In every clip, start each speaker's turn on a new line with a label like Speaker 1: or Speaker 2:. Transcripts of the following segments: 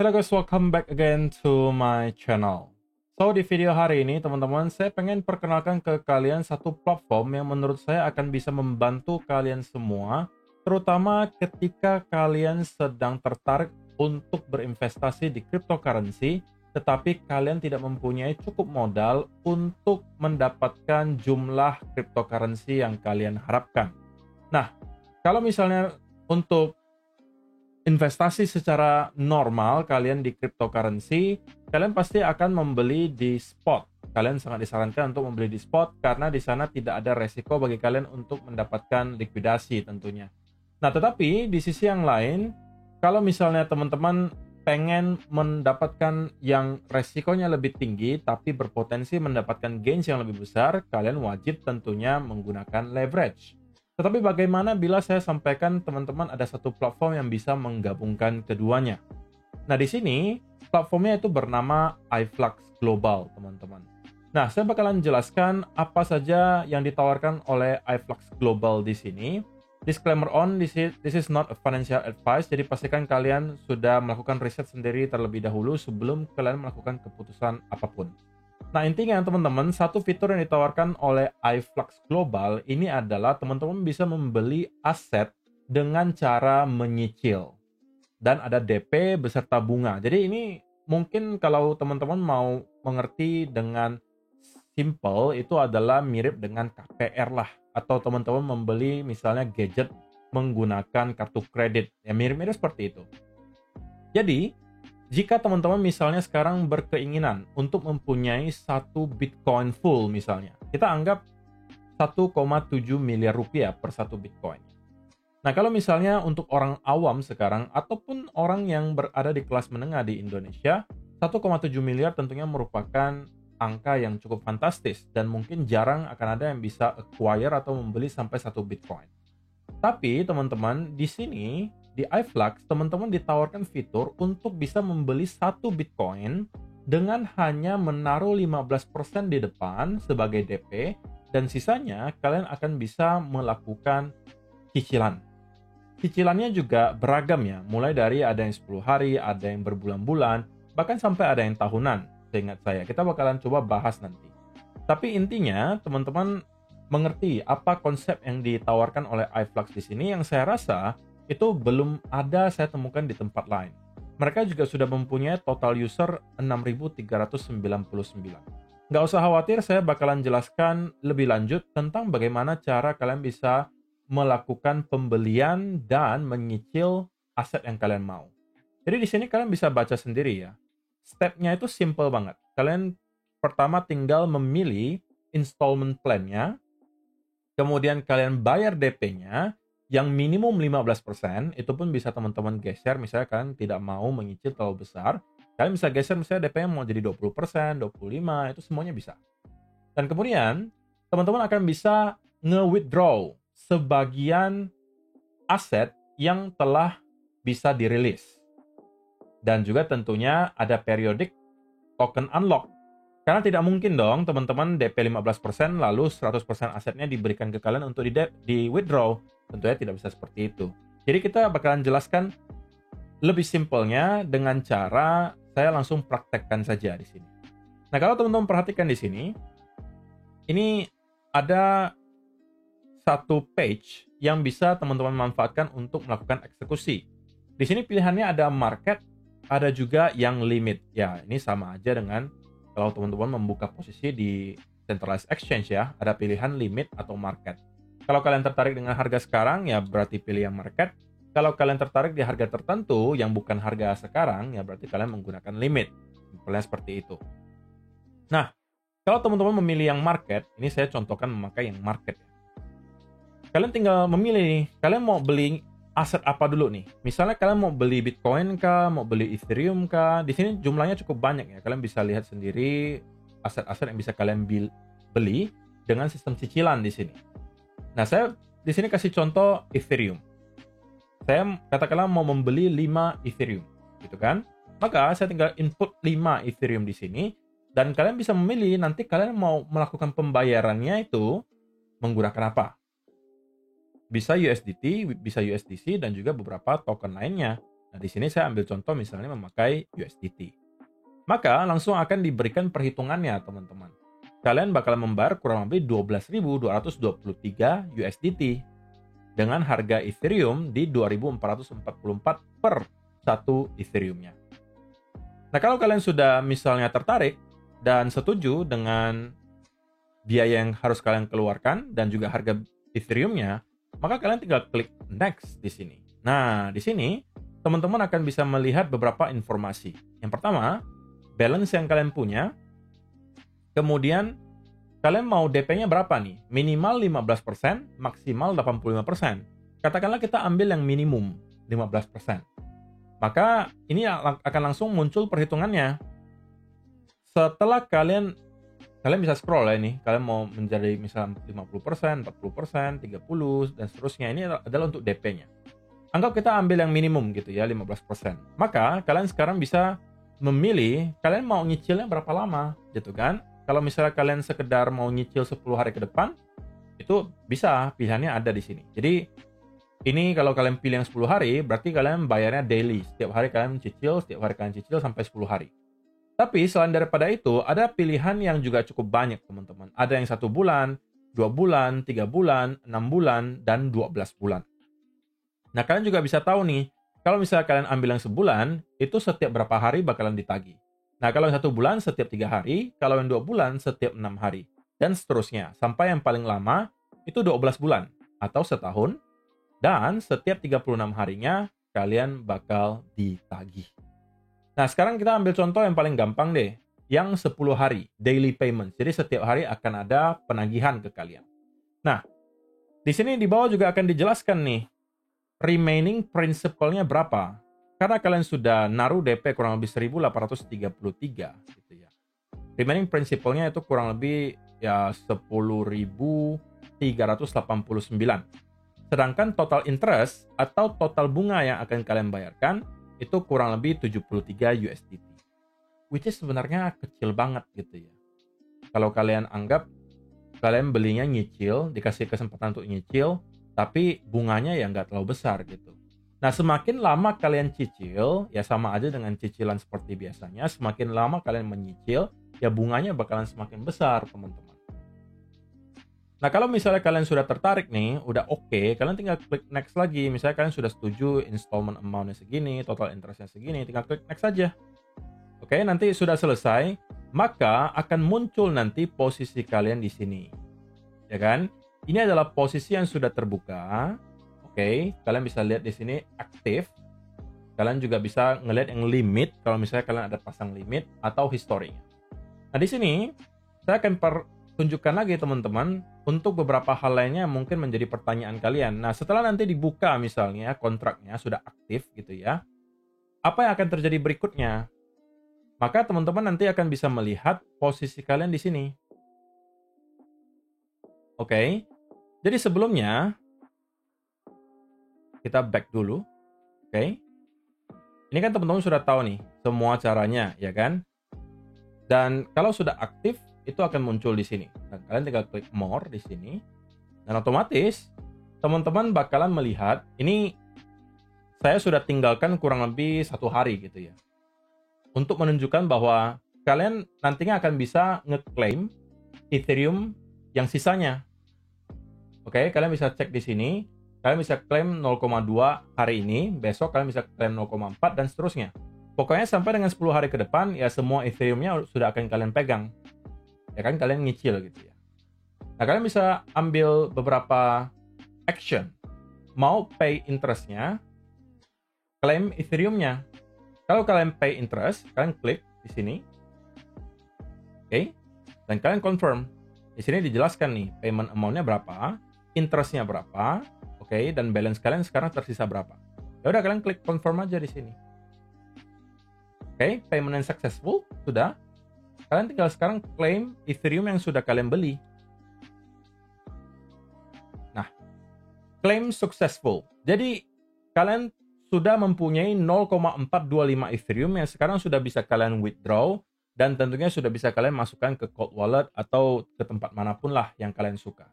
Speaker 1: Hello guys, welcome back again to my channel. So, di video hari ini teman-teman, saya pengen perkenalkan ke kalian satu platform yang menurut saya akan bisa membantu kalian semua, terutama ketika kalian sedang tertarik untuk berinvestasi di cryptocurrency, tetapi kalian tidak mempunyai cukup modal untuk mendapatkan jumlah cryptocurrency yang kalian harapkan. Nah, kalau misalnya untuk investasi secara normal kalian di cryptocurrency, kalian pasti akan membeli di spot. Kalian sangat disarankan untuk membeli di spot karena di sana tidak ada resiko bagi kalian untuk mendapatkan likuidasi tentunya. Nah, tetapi di sisi yang lain, kalau misalnya teman-teman pengen mendapatkan yang resikonya lebih tinggi tapi berpotensi mendapatkan gains yang lebih besar, kalian wajib tentunya menggunakan leverage. Tetapi bagaimana bila saya sampaikan teman-teman ada satu platform yang bisa menggabungkan keduanya? Nah, di sini platformnya itu bernama iFlux Global, teman-teman. Nah, saya bakalan jelaskan apa saja yang ditawarkan oleh iFlux Global di sini. Disclaimer on, this is not a financial advice, jadi pastikan kalian sudah melakukan riset sendiri terlebih dahulu sebelum kalian melakukan keputusan apapun. Nah, intinya teman-teman, satu fitur yang ditawarkan oleh iFlux Global ini adalah teman-teman bisa membeli aset dengan cara menyicil. Dan ada DP beserta bunga. Jadi ini mungkin kalau teman-teman mau mengerti dengan simple, itu adalah mirip dengan KPR lah. Atau teman-teman membeli misalnya gadget menggunakan kartu kredit. Ya mirip-mirip seperti itu. Jadi, jika teman-teman misalnya sekarang berkeinginan untuk mempunyai satu Bitcoin full misalnya, kita anggap 1,7 miliar rupiah per satu Bitcoin. Nah, kalau misalnya untuk orang awam sekarang, ataupun orang yang berada di kelas menengah di Indonesia, 1,7 miliar tentunya merupakan angka yang cukup fantastis, dan mungkin jarang akan ada yang bisa acquire atau membeli sampai satu Bitcoin. Tapi teman-teman, di sini di iFlux, teman-teman ditawarkan fitur untuk bisa membeli satu Bitcoin dengan hanya menaruh 15% di depan sebagai DP, dan sisanya kalian akan bisa melakukan cicilan. Cicilannya juga beragam ya, mulai dari ada yang 10 hari, ada yang berbulan-bulan, bahkan sampai ada yang tahunan, seingat saya. Kita bakalan coba bahas nanti. Tapi intinya, teman-teman mengerti apa konsep yang ditawarkan oleh iFlux di sini, yang saya rasa itu belum ada saya temukan di tempat lain. Mereka juga sudah mempunyai total user 6.399. Nggak usah khawatir, saya bakalan jelaskan lebih lanjut tentang bagaimana cara kalian bisa melakukan pembelian dan menyicil aset yang kalian mau. Jadi di sini kalian bisa baca sendiri ya. Stepnya itu simple banget. Kalian pertama tinggal memilih installment plan-nya, kemudian kalian bayar DP-nya, yang minimum 15%, itu pun bisa teman-teman geser, misalnya kalian tidak mau menyicil terlalu besar, kalian bisa geser misalnya DP-nya mau jadi 20%, 25%, itu semuanya bisa. Dan kemudian, teman-teman akan bisa nge-withdraw sebagian aset yang telah bisa dirilis. Dan juga tentunya ada periodic token unlock. Karena tidak mungkin dong teman-teman DP 15% lalu 100% asetnya diberikan ke kalian untuk di withdraw. Tentunya tidak bisa seperti itu. Jadi kita bakalan jelaskan lebih simpelnya dengan cara saya langsung praktekkan saja di sini. Nah, kalau teman-teman perhatikan di sini, ini ada satu page yang bisa teman-teman manfaatkan untuk melakukan eksekusi. Di sini pilihannya ada market, ada juga yang limit. Ya, ini sama aja dengan kalau teman-teman membuka posisi di centralized exchange ya, ada pilihan limit atau market. Kalau kalian tertarik dengan harga sekarang, ya berarti pilih yang market. Kalau kalian tertarik di harga tertentu yang bukan harga sekarang, ya berarti kalian menggunakan limit. Simpelnya seperti itu. Nah, kalau teman-teman memilih yang market, ini saya contohkan memakai yang market. Kalian tinggal memilih, kalian mau beli aset apa dulu nih. Misalnya kalian mau beli Bitcoin kah, mau beli Ethereum kah. Di sini jumlahnya cukup banyak ya. Kalian bisa lihat sendiri aset-aset yang bisa kalian beli dengan sistem cicilan di sini. Nah, saya di sini kasih contoh Ethereum. Saya katakanlah mau membeli 5 Ethereum, gitu kan? Maka saya tinggal input 5 Ethereum di sini, dan kalian bisa memilih nanti kalian mau melakukan pembayarannya itu menggunakan apa. Bisa USDT, bisa USDC, dan juga beberapa token lainnya. Nah, di sini saya ambil contoh misalnya memakai USDT. Maka langsung akan diberikan perhitungannya, teman-teman. Kalian bakal membayar kurang lebih 12.223 USDT dengan harga Ethereum di 2.444 per satu Ethereum-nya. Nah, kalau kalian sudah misalnya tertarik dan setuju dengan biaya yang harus kalian keluarkan dan juga harga Ethereum-nya, maka kalian tinggal klik next di sini. Nah, di sini teman-teman akan bisa melihat beberapa informasi. Yang pertama, balance yang kalian punya. Kemudian, kalian mau DP-nya berapa nih? Minimal 15%, maksimal 85%. Katakanlah kita ambil yang minimum 15%. Maka ini akan langsung muncul perhitungannya. Setelah kalian bisa scroll ya ini. Kalian mau menjadi misalnya 50%, 40%, 30%, dan seterusnya. Ini adalah untuk DP-nya. Anggap kita ambil yang minimum gitu ya, 15%. Maka kalian sekarang bisa memilih kalian mau nyicilnya berapa lama gitu kan. Kalau misalnya kalian sekedar mau nyicil 10 hari ke depan, itu bisa, pilihannya ada di sini. Jadi, ini kalau kalian pilih yang 10 hari, berarti kalian bayarnya daily. Setiap hari kalian cicil sampai 10 hari. Tapi selain daripada itu, ada pilihan yang juga cukup banyak, teman-teman. Ada yang 1 bulan, 2 bulan, 3 bulan, 6 bulan, dan 12 bulan. Nah, kalian juga bisa tahu nih, kalau misalnya kalian ambil yang sebulan, itu setiap berapa hari bakalan ditagih. Nah, kalau yang 1 bulan setiap 3 hari, kalau yang 2 bulan setiap 6 hari, dan seterusnya. Sampai yang paling lama itu 12 bulan atau setahun, dan setiap 36 harinya kalian bakal ditagih. Nah, sekarang kita ambil contoh yang paling gampang deh, yang 10 hari, daily payment. Jadi setiap hari akan ada penagihan ke kalian. Nah, di sini di bawah juga akan dijelaskan nih, remaining principal-nya berapa. Karena kalian sudah naruh DP kurang lebih 1.833 gitu ya. Remaining principal-nya itu kurang lebih ya 10.389. Sedangkan total interest atau total bunga yang akan kalian bayarkan itu kurang lebih 73 USDT. Which is sebenarnya kecil banget gitu ya. Kalau kalian anggap kalian belinya nyicil, dikasih kesempatan untuk nyicil, tapi bunganya ya nggak terlalu besar gitu. Nah, semakin lama kalian cicil, ya sama aja dengan cicilan seperti biasanya, semakin lama kalian menyicil, ya bunganya bakalan semakin besar, teman-teman. Nah, kalau misalnya kalian sudah tertarik nih, udah oke, kalian tinggal klik next lagi. Misalnya kalian sudah setuju installment amount-nya segini, total interest-nya segini, tinggal klik next aja. Oke, nanti sudah selesai, maka akan muncul nanti posisi kalian di sini. Ya kan? Ini adalah posisi yang sudah terbuka. Oke, kalian bisa lihat di sini aktif. Kalian juga bisa ngelihat yang limit kalau misalnya kalian ada pasang limit atau historinya. Nah, di sini saya akan tunjukkan lagi teman-teman untuk beberapa hal lainnya yang mungkin menjadi pertanyaan kalian. Nah, setelah nanti dibuka misalnya kontraknya sudah aktif gitu ya. Apa yang akan terjadi berikutnya? Maka teman-teman nanti akan bisa melihat posisi kalian di sini. Oke. Jadi sebelumnya kita back dulu. Oke. Ini kan teman-teman sudah tahu nih semua caranya, ya kan? Dan kalau sudah aktif, itu akan muncul di sini. Dan kalian tinggal klik more di sini. Dan otomatis teman-teman bakalan melihat, ini saya sudah tinggalkan kurang lebih 1 hari gitu ya. Untuk menunjukkan bahwa kalian nantinya akan bisa ngeklaim Ethereum yang sisanya. Oke, kalian bisa cek di sini. Kalian bisa klaim 0,2 hari ini, besok kalian bisa klaim 0,4 dan seterusnya. Pokoknya sampai dengan 10 hari ke depan, ya semua Ethereum-nya sudah akan kalian pegang. Ya kan, kalian nyicil gitu ya. Nah, kalian bisa ambil beberapa action. Mau pay interest-nya, klaim Ethereum-nya. Kalau kalian pay interest, kalian klik di sini. Oke, dan kalian confirm. Di sini dijelaskan nih, payment amount-nya berapa, interest-nya berapa, oke, dan balance kalian sekarang tersisa berapa. Ya udah, kalian klik confirm aja di sini. Oke, payment and successful, sudah. Kalian tinggal sekarang claim Ethereum yang sudah kalian beli. Nah, claim successful. Jadi, kalian sudah mempunyai 0,425 Ethereum yang sekarang sudah bisa kalian withdraw, dan tentunya sudah bisa kalian masukkan ke cold wallet atau ke tempat manapun lah yang kalian suka.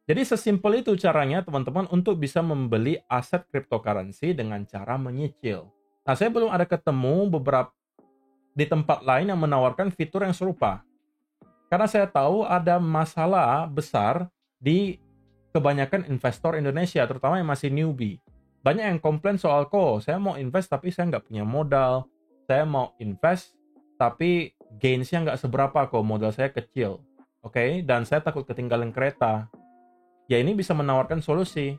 Speaker 1: Jadi sesimpel itu caranya teman-teman untuk bisa membeli aset cryptocurrency dengan cara menyicil. Nah, saya belum ada ketemu beberapa di tempat lain yang menawarkan fitur yang serupa. Karena saya tahu ada masalah besar di kebanyakan investor Indonesia, terutama yang masih newbie. Banyak yang komplain soal kok, saya mau invest tapi saya nggak punya modal. Saya mau invest tapi gainsnya nggak seberapa kok, modal saya kecil. Oke, dan saya takut ketinggalan kereta. Ya ini bisa menawarkan solusi.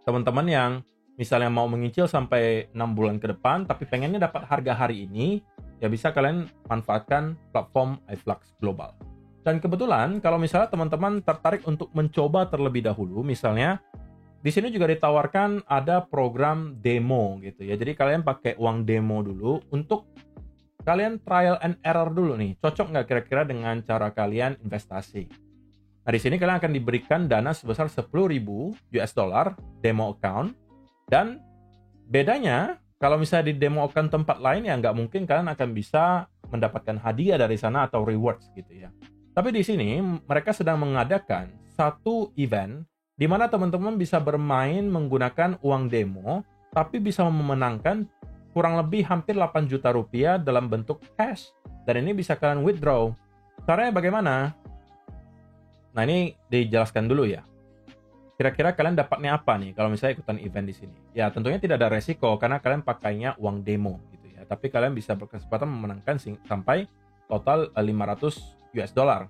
Speaker 1: Teman-teman yang misalnya mau menyicil sampai 6 bulan ke depan, tapi pengennya dapat harga hari ini, ya bisa kalian manfaatkan platform iFlux Global. Dan kebetulan kalau misalnya teman-teman tertarik untuk mencoba terlebih dahulu, misalnya di sini juga ditawarkan ada program demo gitu ya. Jadi kalian pakai uang demo dulu untuk kalian trial and error dulu nih. Cocok nggak kira-kira dengan cara kalian investasi? Nah, di sini kalian akan diberikan dana sebesar 10.000 US dollar demo account. Dan bedanya, kalau misalnya di demo account tempat lain ya nggak mungkin kalian akan bisa mendapatkan hadiah dari sana atau rewards gitu ya. Tapi di sini mereka sedang mengadakan satu event di mana teman-teman bisa bermain menggunakan uang demo, tapi bisa memenangkan kurang lebih hampir 8 juta rupiah dalam bentuk cash. Dan ini bisa kalian withdraw. Caranya bagaimana? Nah, ini dijelaskan dulu ya. Kira-kira kalian dapatnya apa nih kalau misalnya ikutan event di sini? Ya, tentunya tidak ada resiko karena kalian pakainya uang demo gitu ya. Tapi kalian bisa berkesempatan memenangkan sampai total 500 US dollar.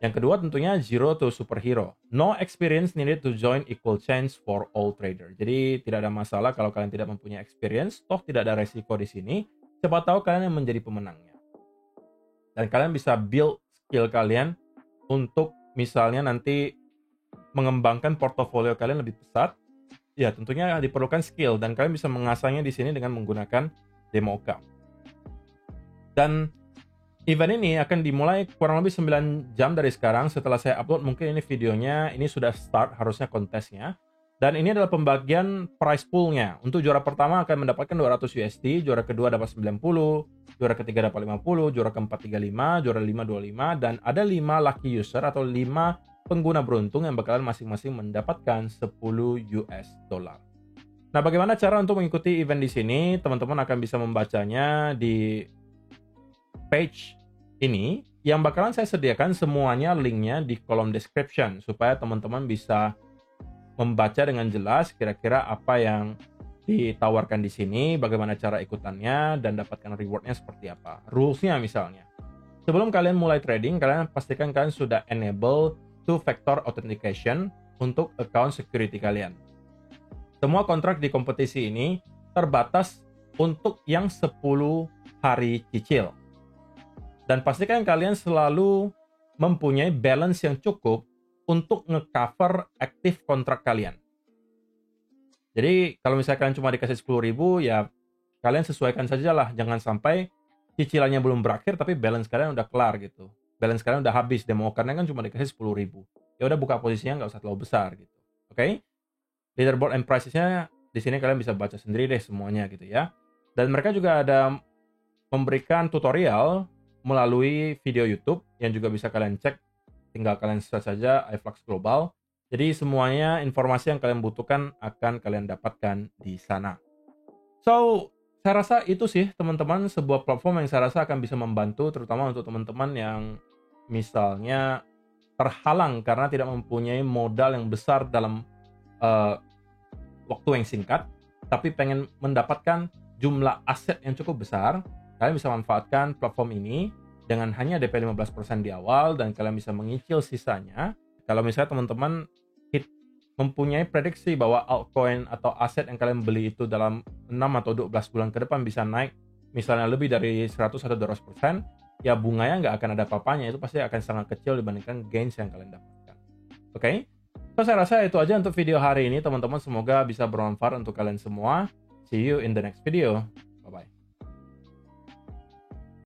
Speaker 1: Yang kedua tentunya zero to superhero. No experience needed to join equal chance for all trader. Jadi tidak ada masalah kalau kalian tidak mempunyai experience, toh tidak ada resiko di sini. Siapa tahu kalian yang menjadi pemenangnya. Dan kalian bisa build skill kalian untuk misalnya nanti mengembangkan portofolio kalian lebih pesat. Ya, tentunya diperlukan skill dan kalian bisa mengasahnya di sini dengan menggunakan demo account. Dan event ini akan dimulai kurang lebih 9 jam dari sekarang. Setelah saya upload, mungkin ini videonya, ini sudah start harusnya kontesnya. Dan ini adalah pembagian prize poolnya. Untuk juara pertama akan mendapatkan 200 USD, juara kedua dapat 90, juara ketiga dapat 50, juara keempat 35, juara 5 25, dan ada 5 lucky user atau 5 pengguna beruntung yang bakalan masing-masing mendapatkan 10 US dollar. Nah, bagaimana cara untuk mengikuti event di sini? Teman-teman akan bisa membacanya di page ini yang bakalan saya sediakan semuanya linknya di kolom description supaya teman-teman bisa membaca dengan jelas kira-kira apa yang ditawarkan di sini, bagaimana cara ikutannya, dan dapatkan rewardnya seperti apa. Rules-nya misalnya. Sebelum kalian mulai trading, kalian pastikan kalian sudah enable two-factor authentication untuk account security kalian. Semua kontrak di kompetisi ini terbatas untuk yang 10 hari cicil. Dan pastikan kalian selalu mempunyai balance yang cukup untuk nge-cover aktif kontrak kalian. Jadi kalau misalnya kalian cuma dikasih 10.000, ya kalian sesuaikan saja lah. Jangan sampai cicilannya belum berakhir tapi balance kalian udah kelar gitu. Balance kalian udah habis, demo karena kan cuma dikasih 10.000. Ya udah buka posisinya nggak usah terlalu besar gitu. Oke? Leaderboard and prices-nya di sini kalian bisa baca sendiri deh semuanya gitu ya. Dan mereka juga ada memberikan tutorial melalui video YouTube yang juga bisa kalian cek. Tinggal kalian search saja iFlux Global. Jadi semuanya informasi yang kalian butuhkan akan kalian dapatkan di sana. So, saya rasa itu sih teman-teman sebuah platform yang saya rasa akan bisa membantu terutama untuk teman-teman yang misalnya terhalang karena tidak mempunyai modal yang besar dalam waktu yang singkat, tapi pengen mendapatkan jumlah aset yang cukup besar. Kalian bisa manfaatkan platform ini dengan hanya DP 15% di awal dan kalian bisa menyicil sisanya. Kalau misalnya teman-teman mempunyai prediksi bahwa altcoin atau aset yang kalian beli itu dalam 6 atau 12 bulan ke depan bisa naik misalnya lebih dari 100 atau 200%, ya bunganya nggak akan ada apa-apanya, itu pasti akan sangat kecil dibandingkan gains yang kalian dapatkan. Oke? So, saya rasa itu aja untuk video hari ini teman-teman, semoga bisa bermanfaat untuk kalian semua. See you in the next video.